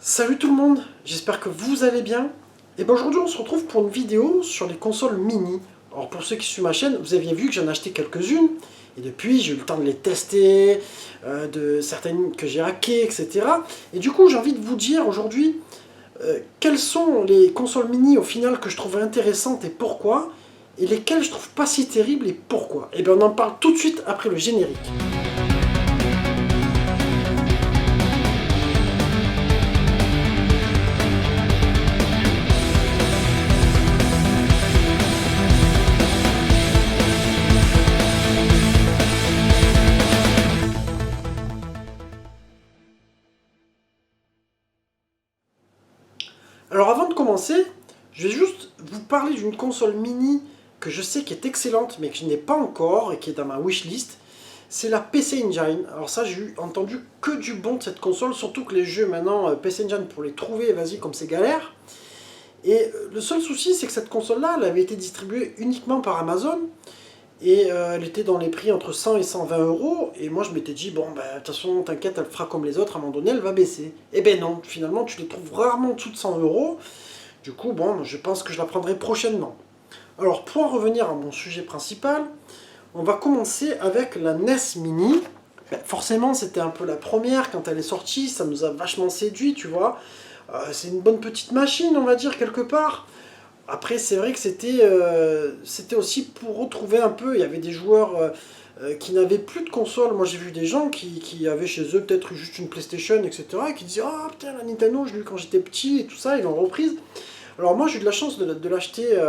Salut tout le monde, j'espère que vous allez bien. Et ben aujourd'hui on se retrouve pour une vidéo sur les consoles mini. Alors pour ceux qui suivent ma chaîne, vous aviez vu que j'en ai acheté quelques-unes. Et depuis j'ai eu le temps de les tester, de certaines que j'ai hackées, etc. Et du coup j'ai envie de vous dire aujourd'hui quelles sont les consoles mini au final que je trouve intéressantes et pourquoi. Et lesquelles je trouve pas si terribles et pourquoi. Et bien on en parle tout de suite après le générique. Alors avant de commencer, je vais juste vous parler d'une console mini que je sais qui est excellente mais que je n'ai pas encore et qui est dans ma wishlist. C'est la PC Engine. Alors ça j'ai entendu que du bon de cette console, surtout que les jeux maintenant PC Engine pour les trouver, vas-y comme c'est galère. Et le seul souci c'est que cette console là elle avait été distribuée uniquement par Amazon. Et elle était dans les prix entre 100 et 120 euros. Et moi je m'étais dit, bon bah de toute façon t'inquiète, elle fera comme les autres, à un moment donné elle va baisser. Et ben non, finalement tu les trouves rarement en dessous de 100 euros. Du coup bon, je pense que je la prendrai prochainement. Alors pour en revenir à mon sujet principal, on va commencer avec la NES Mini. Ben, forcément c'était un peu la première quand elle est sortie, ça nous a vachement séduit, tu vois. C'est une bonne petite machine on va dire quelque part. Après, c'est vrai que c'était aussi pour retrouver un peu. Il y avait des joueurs qui n'avaient plus de console. Moi, j'ai vu des gens qui avaient chez eux peut-être juste une PlayStation, etc. Et qui disaient ah putain, la Nintendo, je l'ai eu quand j'étais petit et tout ça. Ils l'ont reprise. Alors, moi, j'ai eu de la chance de l'acheter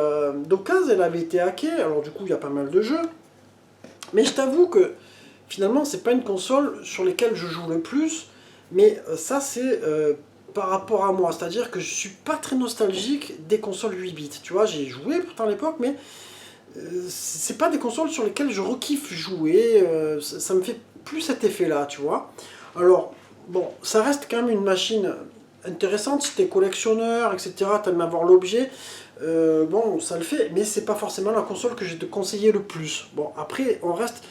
d'occasion. Elle avait été hackée. Alors, du coup, il y a pas mal de jeux. Mais je t'avoue que finalement, c'est pas une console sur laquelle je joue le plus. Mais ça, c'est par rapport à moi. C'est-à-dire que je suis pas très nostalgique des consoles 8 bits. Tu vois, j'ai joué pourtant à l'époque, mais c'est pas des consoles sur lesquelles je rekiffe jouer. Ça me fait plus cet effet-là, tu vois. Alors, bon, ça reste quand même une machine intéressante. Si t'es collectionneur, etc., t'aimes avoir l'objet. Bon, ça le fait, mais c'est pas forcément la console que j'ai te conseiller le plus. Bon, après, on reste.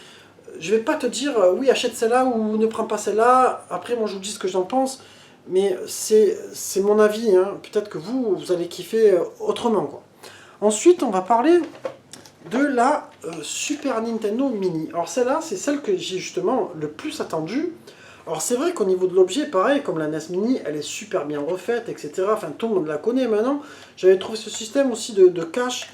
Je vais pas te dire oui, achète celle-là ou ne prends pas celle-là. Après, moi, je vous dis ce que j'en pense. Mais c'est mon avis, hein. Peut-être que vous allez kiffer autrement, quoi. Ensuite, on va parler de la Super Nintendo Mini. Alors celle-là, c'est celle que j'ai justement le plus attendue. Alors c'est vrai qu'au niveau de l'objet, pareil, comme la NES Mini, elle est super bien refaite, etc. Enfin, tout le monde la connaît maintenant. J'avais trouvé ce système aussi de cache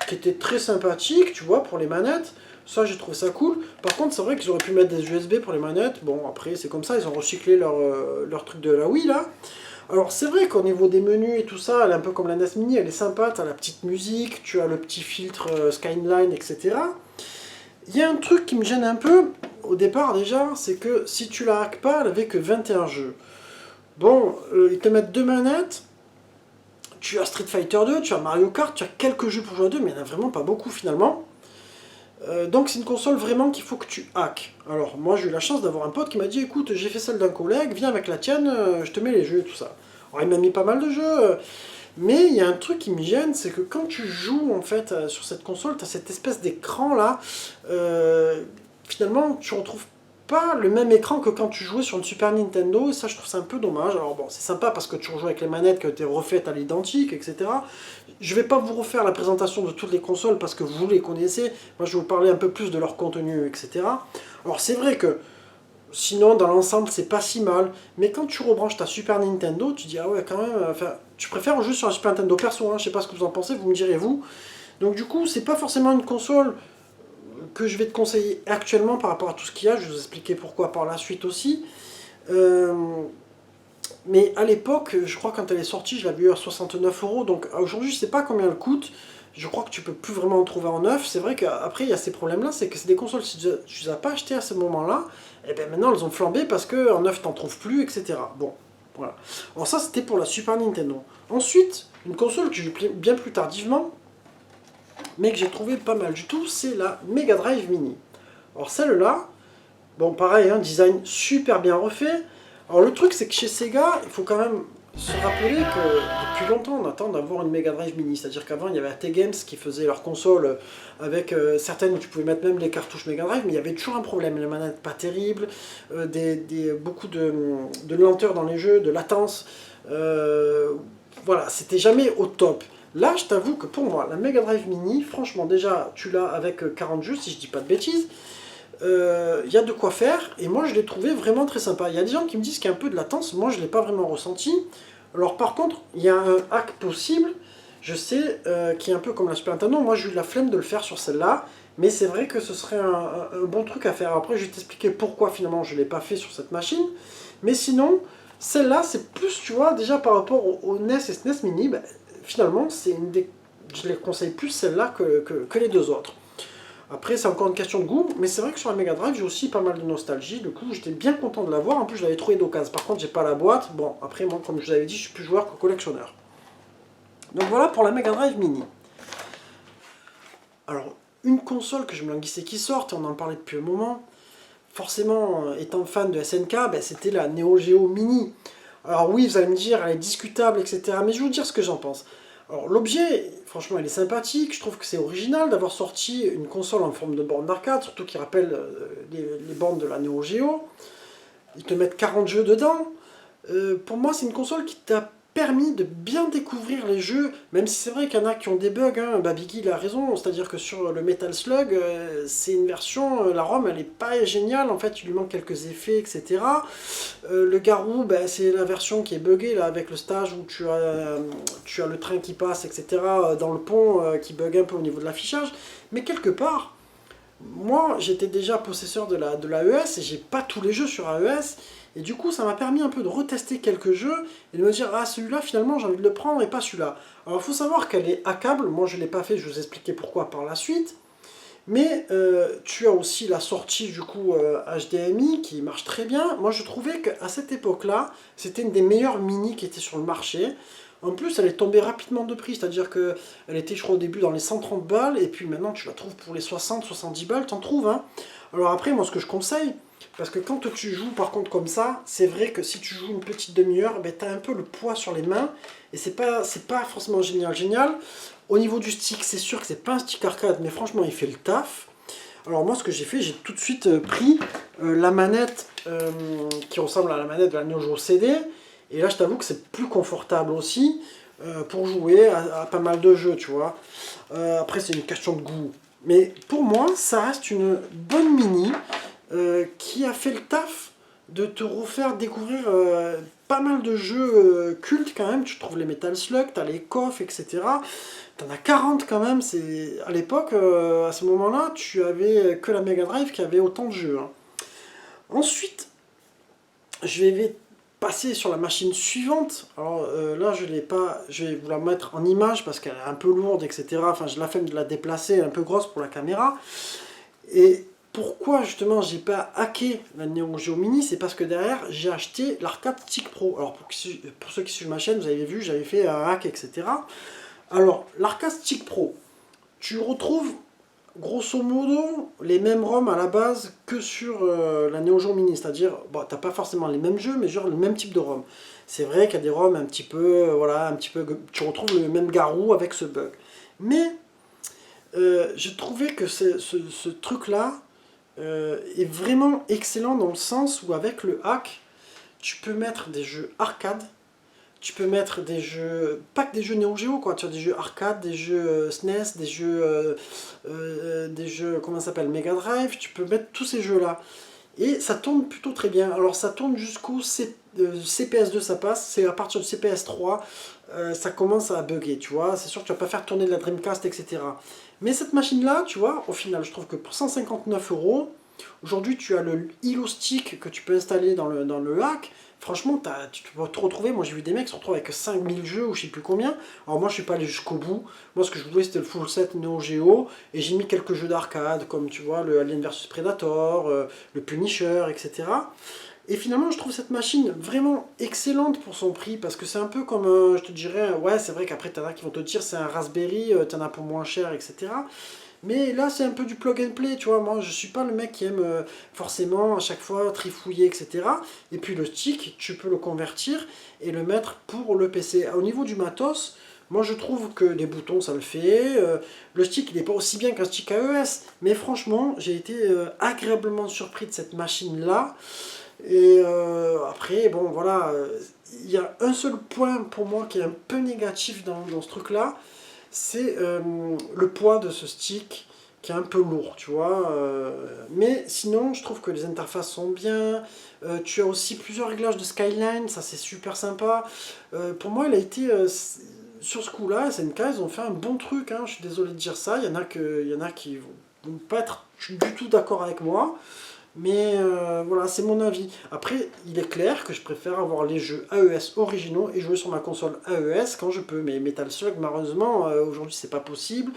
qui était très sympathique, tu vois, pour les manettes. Ça, j'ai trouvé ça cool. Par contre, c'est vrai qu'ils auraient pu mettre des USB pour les manettes. Bon, après, c'est comme ça, ils ont recyclé leur truc de la Wii, là. Alors, c'est vrai qu'au niveau des menus et tout ça, elle est un peu comme la NES Mini, elle est sympa. Tu as la petite musique, tu as le petit filtre Skyline, etc. Il y a un truc qui me gêne un peu, au départ déjà, c'est que si tu la hack pas, elle avait que 21 jeux. Bon, ils te mettent deux manettes, tu as Street Fighter 2, tu as Mario Kart, tu as quelques jeux pour jouer à deux, mais il n'y en a vraiment pas beaucoup finalement. Donc c'est une console vraiment qu'il faut que tu hack. Alors moi j'ai eu la chance d'avoir un pote qui m'a dit écoute j'ai fait celle d'un collègue, viens avec la tienne, je te mets les jeux et tout ça. Alors il m'a mis pas mal de jeux, mais il y a un truc qui me gêne, c'est que quand tu joues en fait sur cette console, tu as cette espèce d'écran là, finalement tu retrouves pas le même écran que quand tu jouais sur une Super Nintendo, et ça je trouve ça un peu dommage. Alors bon, c'est sympa parce que tu rejoues avec les manettes qui ont été refaites à l'identique, etc. Je vais pas vous refaire la présentation de toutes les consoles parce que vous les connaissez, moi je vais vous parler un peu plus de leur contenu, etc. Alors c'est vrai que sinon dans l'ensemble c'est pas si mal, mais quand tu rebranches ta Super Nintendo, tu dis ah ouais quand même, enfin tu préfères jouer sur la Super Nintendo perso, hein, je sais pas ce que vous en pensez, vous me direz vous. Donc du coup c'est pas forcément une console que je vais te conseiller actuellement par rapport à tout ce qu'il y a, je vais vous expliquer pourquoi par la suite aussi. Euh, mais à l'époque, je crois quand elle est sortie, je l'avais eu à 69 euros, donc aujourd'hui je sais pas combien elle coûte, je crois que tu peux plus vraiment en trouver en neuf. C'est vrai qu'après il y a ces problèmes-là, c'est que c'est des consoles, si tu les as pas achetées à ce moment-là, et bien maintenant elles ont flambé parce qu'en neuf t'en trouves plus, etc. Bon, voilà. Alors ça c'était pour la Super Nintendo. Ensuite, une console que j'ai eu bien plus tardivement, mais que j'ai trouvé pas mal du tout, c'est la Mega Drive Mini. Alors celle-là, bon pareil, un design super bien refait. Alors le truc c'est que chez Sega, il faut quand même se rappeler que depuis longtemps on attend d'avoir une Mega Drive Mini. C'est-à-dire qu'avant il y avait AT Games qui faisait leur console avec certaines où tu pouvais mettre même les cartouches Mega Drive, mais il y avait toujours un problème, les manettes pas terribles, beaucoup de lenteur dans les jeux, de latence. Voilà, c'était jamais au top. Là, je t'avoue que pour moi, la Mega Drive Mini, franchement, déjà, tu l'as avec 40 jeux, si je dis pas de bêtises. Y a de quoi faire, et moi je l'ai trouvé vraiment très sympa. Il y a des gens qui me disent qu'il y a un peu de latence, moi je l'ai pas vraiment ressenti. Alors par contre, il y a un hack possible, je sais, qui est un peu comme la Super Nintendo. Moi j'ai eu la flemme de le faire sur celle-là, mais c'est vrai que ce serait un bon truc à faire. Après je vais t'expliquer pourquoi finalement je l'ai pas fait sur cette machine. Mais sinon, celle-là c'est plus, tu vois, déjà par rapport au NES et SNES Mini, bah, finalement c'est une des... je les conseille plus celle-là que les deux autres. Après, c'est encore une question de goût, mais c'est vrai que sur la Mega Drive, j'ai aussi pas mal de nostalgie. Du coup, j'étais bien content de l'avoir. En plus, je l'avais trouvé d'occasion. Par contre, j'ai pas la boîte. Bon, après, moi, comme je vous avais dit, je suis plus joueur que collectionneur. Donc voilà pour la Mega Drive Mini. Alors, une console que je me languissais qui sorte, on en parlait depuis un moment. Forcément, étant fan de SNK, ben, c'était la Neo Geo Mini. Alors oui, vous allez me dire, elle est discutable, etc. Mais je vais vous dire ce que j'en pense. Alors l'objet, franchement, il est sympathique. Je trouve que c'est original d'avoir sorti une console en forme de borne d'arcade, surtout qui rappelle les bornes de la Neo Geo. Ils te mettent 40 jeux dedans. Pour moi, c'est une console qui t'a permis de bien découvrir les jeux, même si c'est vrai qu'il y en a qui ont des bugs, hein. Bah, Biggie il a raison, c'est-à-dire que sur le Metal Slug, c'est une version, la ROM elle est pas géniale, en fait il lui manque quelques effets, etc. Le Garou, bah, c'est la version qui est buggée, là, avec le stage où tu as le train qui passe, etc., dans le pont, qui bug un peu au niveau de l'affichage, mais quelque part, moi, j'étais déjà possesseur de l'AES et j'ai pas tous les jeux sur AES. Et du coup, ça m'a permis un peu de retester quelques jeux et de me dire, ah, celui-là, finalement, j'ai envie de le prendre et pas celui-là. Alors, il faut savoir qu'elle est hackable. Moi, je ne l'ai pas fait, je vais vous expliquer pourquoi par la suite. Mais tu as aussi la sortie, du coup, HDMI qui marche très bien. Moi, je trouvais qu'à cette époque-là, c'était une des meilleures mini qui étaient sur le marché. En plus, elle est tombée rapidement de prix, c'est-à-dire qu'elle était, je crois, au début dans les 130 balles, et puis maintenant, tu la trouves pour les 60-70 balles, t'en trouves, hein. Alors après, moi, ce que je conseille, parce que quand tu joues, par contre, comme ça, c'est vrai que si tu joues une petite demi-heure, ben, t'as un peu le poids sur les mains, et c'est pas forcément génial. Au niveau du stick, c'est sûr que c'est pas un stick arcade, mais franchement, il fait le taf. Alors moi, ce que j'ai fait, j'ai tout de suite pris la manette qui ressemble à la manette de la Neo Geo CD. Et là, je t'avoue que c'est plus confortable aussi pour jouer à pas mal de jeux, tu vois. Après, c'est une question de goût. Mais pour moi, ça reste une bonne mini qui a fait le taf de te refaire découvrir pas mal de jeux cultes quand même. Tu trouves les Metal Slug, t'as les KOF, etc. T'en as 40 quand même. À l'époque, à ce moment-là, tu avais que la Mega Drive qui avait autant de jeux, hein. Ensuite, je vais passer sur la machine suivante. Alors là, je l'ai pas, je vais vous la mettre en image parce qu'elle est un peu lourde, etc. Enfin, j'ai la flemme de la déplacer, elle est un peu grosse pour la caméra. Et pourquoi justement j'ai pas hacké la Neo Geo Mini, c'est parce que derrière j'ai acheté l'Arcade Stick Pro. Alors pour ceux qui suivent ma chaîne, vous avez vu, j'avais fait un hack, etc. Alors l'Arcade Stick Pro, tu retrouves grosso modo les mêmes ROM à la base que sur la Neo Geo Mini, c'est-à-dire, bon, t'as pas forcément les mêmes jeux, mais genre le même type de ROM. C'est vrai qu'il y a des ROM un petit peu, voilà, un petit peu, tu retrouves le même Garou avec ce bug. Mais j'ai trouvé que ce truc-là est vraiment excellent dans le sens où avec le hack, tu peux mettre des jeux arcade, tu peux mettre des jeux, pas que des jeux Neo Geo, quoi. Tu as des jeux arcade, des jeux SNES, des jeux, comment ça s'appelle, Mega Drive. Tu peux mettre tous ces jeux-là. Et ça tourne plutôt très bien. Alors ça tourne jusqu'au CPS2, ça passe. C'est à partir du CPS3, ça commence à bugger, tu vois. C'est sûr que tu vas pas faire tourner de la Dreamcast, etc. Mais cette machine-là, tu vois, au final, je trouve que pour 159 euros, aujourd'hui tu as le Hilo Stick que tu peux installer dans le hack. Franchement, tu peux te retrouver, moi j'ai vu des mecs se retrouver avec 5000 jeux ou je sais plus combien. Alors moi je suis pas allé jusqu'au bout. Moi ce que je voulais c'était le full set Neo Geo. Et j'ai mis quelques jeux d'arcade comme tu vois le Alien vs Predator, le Punisher, etc. Et finalement je trouve cette machine vraiment excellente pour son prix. Parce que c'est un peu comme, je te dirais, ouais c'est vrai qu'après t'en as qui vont te dire c'est un Raspberry, t'en as pour moins cher, etc. Mais là, c'est un peu du plug and play, tu vois. Moi, je suis pas le mec qui aime forcément à chaque fois trifouiller, etc. Et puis le stick, tu peux le convertir et le mettre pour le PC. Au niveau du matos, moi je trouve que les boutons ça le fait. Le stick il n'est pas aussi bien qu'un stick AES. Mais franchement, j'ai été agréablement surpris de cette machine là. Et après, bon voilà, il y a un seul point pour moi qui est un peu négatif dans ce truc-là, c'est le poids de ce stick qui est un peu lourd, tu vois. Mais sinon, je trouve que les interfaces sont bien. Tu as aussi plusieurs réglages de skyline, ça c'est super sympa. Pour moi, il a été sur ce coup-là, SNK, ils ont fait un bon truc. Hein, je suis désolé de dire ça. Il y en a qui vont pas être du tout d'accord avec moi. Mais voilà, c'est mon avis. Après, il est clair que je préfère avoir les jeux AES originaux et jouer sur ma console AES quand je peux. Mais Metal Slug, malheureusement, aujourd'hui, c'est pas possible.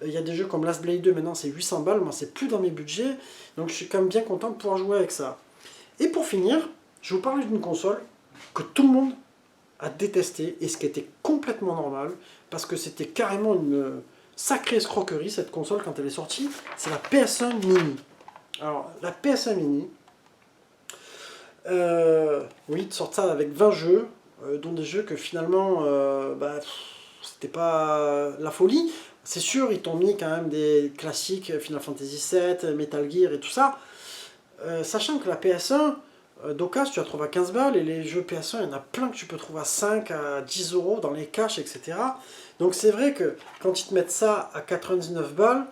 Il y a des jeux comme Last Blade 2, maintenant, c'est 800 balles. Moi, c'est plus dans mes budgets. Donc, je suis quand même bien content de pouvoir jouer avec ça. Et pour finir, je vais vous parler d'une console que tout le monde a détesté et ce qui était complètement normal parce que c'était carrément une sacrée escroquerie cette console quand elle est sortie. C'est la PS1 Mini. Alors, la PS1 Mini, oui, ils sortent ça avec 20 jeux, dont des jeux que finalement, c'était pas la folie. C'est sûr, ils t'ont mis quand même des classiques, Final Fantasy VII, Metal Gear et tout ça. Sachant que la PS1, d'occasion, tu la trouves à 15 balles, et les jeux PS1, il y en a plein que tu peux trouver à 5, à 10 euros dans les caches, etc. Donc c'est vrai que quand ils te mettent ça à 99 balles,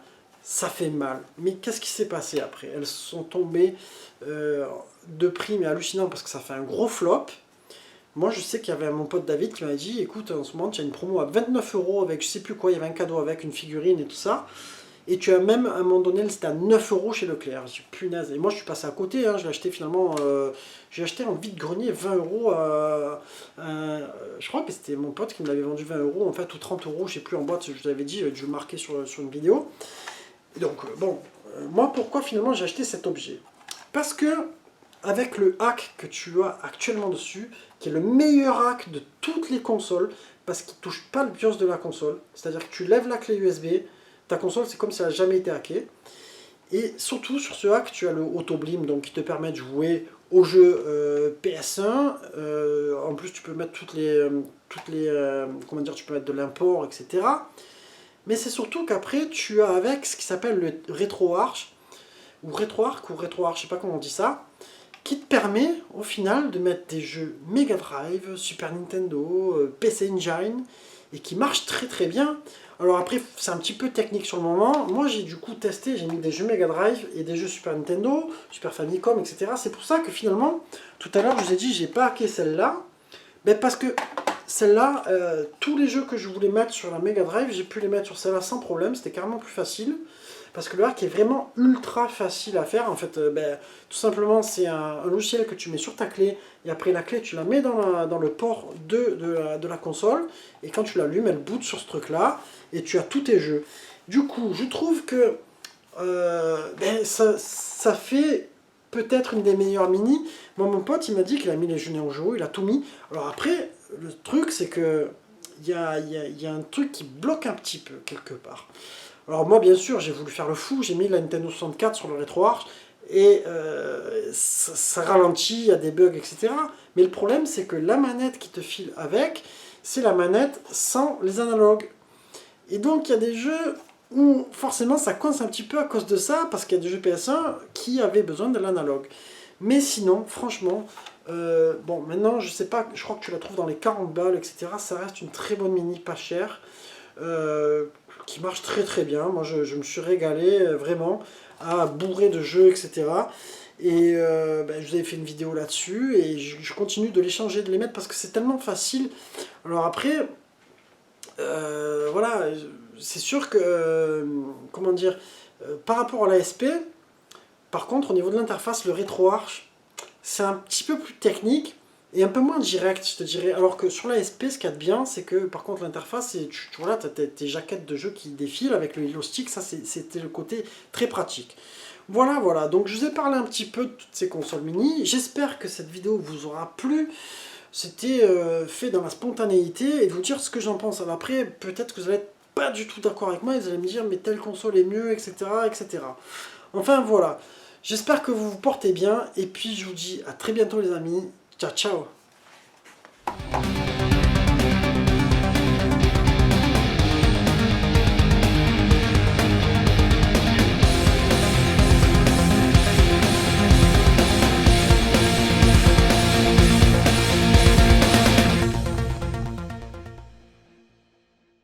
ça fait mal. Mais qu'est-ce qui s'est passé après? Elles sont tombées de prix, mais hallucinant, parce que ça fait un gros flop. Moi, je sais qu'il y avait mon pote David qui m'a dit, écoute, en ce moment, tu as une promo à 29 euros avec je sais plus quoi, il y avait un cadeau avec une figurine et tout ça. Et tu as même, à un moment donné, c'était à 9 euros chez Leclerc. Je dis, punaise. Et moi, je suis passé à côté. Hein, je l'ai acheté finalement, j'ai acheté en vide-grenier 20 euros. Je crois que c'était mon pote qui me l'avait vendu 20 euros, en fait, ou 30 euros, je sais plus, en boîte. Je vous avais dit, je le marquais sur une vidéo. Et donc, bon, moi, pourquoi finalement j'ai acheté cet objet? Parce que, avec le hack que tu as actuellement dessus, qui est le meilleur hack de toutes les consoles, parce qu'il ne touche pas le BIOS de la console, c'est-à-dire que tu lèves la clé USB, ta console c'est comme si elle n'a jamais été hackée, et surtout sur ce hack tu as le Auto Blim, donc qui te permet de jouer au jeu PS1, en plus tu peux mettre comment dire, tu peux mettre de l'import, etc. Mais c'est surtout qu'après tu as avec ce qui s'appelle le RetroArch, ou RetroArch, je sais pas comment on dit ça, qui te permet au final de mettre des jeux Mega Drive, Super Nintendo, PC Engine, et qui marchent très très bien. Alors après, c'est un petit peu technique sur le moment. Moi, j'ai du coup testé, j'ai mis des jeux Mega Drive et des jeux Super Nintendo, Super Famicom, etc. C'est pour ça que finalement, tout à l'heure, je vous ai dit, j'ai pas hacké celle-là. Ben parce que celle-là, tous les jeux que je voulais mettre sur la Mega Drive, j'ai pu les mettre sur celle-là sans problème. C'était carrément plus facile. Parce que le hack est vraiment ultra facile à faire. En fait, tout simplement, c'est un logiciel que tu mets sur ta clé. Et après, la clé, tu la mets dans le port de la console. Et quand tu l'allumes, elle boot sur ce truc-là. Et tu as tous tes jeux. Du coup, je trouve que ça fait peut-être une des meilleures mini. Moi, mon pote, il m'a dit qu'il a mis les jeux Neo Geo. Il a tout mis. Alors après, le truc, c'est que il y a un truc qui bloque un petit peu, quelque part. Alors moi, bien sûr, j'ai voulu faire le fou, j'ai mis la Nintendo 64 sur le RetroArch, et ça ralentit, il y a des bugs, etc. Mais le problème, c'est que la manette qui te file avec, c'est la manette sans les analogues. Et donc, il y a des jeux où forcément ça coince un petit peu à cause de ça, parce qu'il y a des jeux PS1 qui avaient besoin de l'analogue. Mais sinon, franchement, bon, maintenant, je sais pas, je crois que tu la trouves dans les 40 balles, etc. Ça reste une très bonne mini, pas chère. Qui marche très très bien. Moi je me suis régalé vraiment à bourrer de jeux, etc. Et je vous avais fait une vidéo là-dessus et je continue de les changer, de les mettre parce que c'est tellement facile. Alors après, voilà, c'est sûr que, comment dire, par rapport à l'ASP, par contre au niveau de l'interface, le RetroArch, c'est un petit peu plus technique. Et un peu moins direct, je te dirais. Alors que sur la SP, ce qu'il y a de bien, c'est que par contre l'interface, tu vois là, tu as tes jaquettes de jeu qui défilent avec le Hilo Stick, ça c'était le côté très pratique. Voilà, voilà, donc je vous ai parlé un petit peu de toutes ces consoles mini. J'espère que cette vidéo vous aura plu. C'était fait dans la spontanéité et de vous dire ce que j'en pense. Alors après, peut-être que vous n'allez pas du tout d'accord avec moi et vous allez me dire mais telle console est mieux, etc. etc. Enfin voilà, j'espère que vous vous portez bien et puis je vous dis à très bientôt les amis. Ciao, ciao.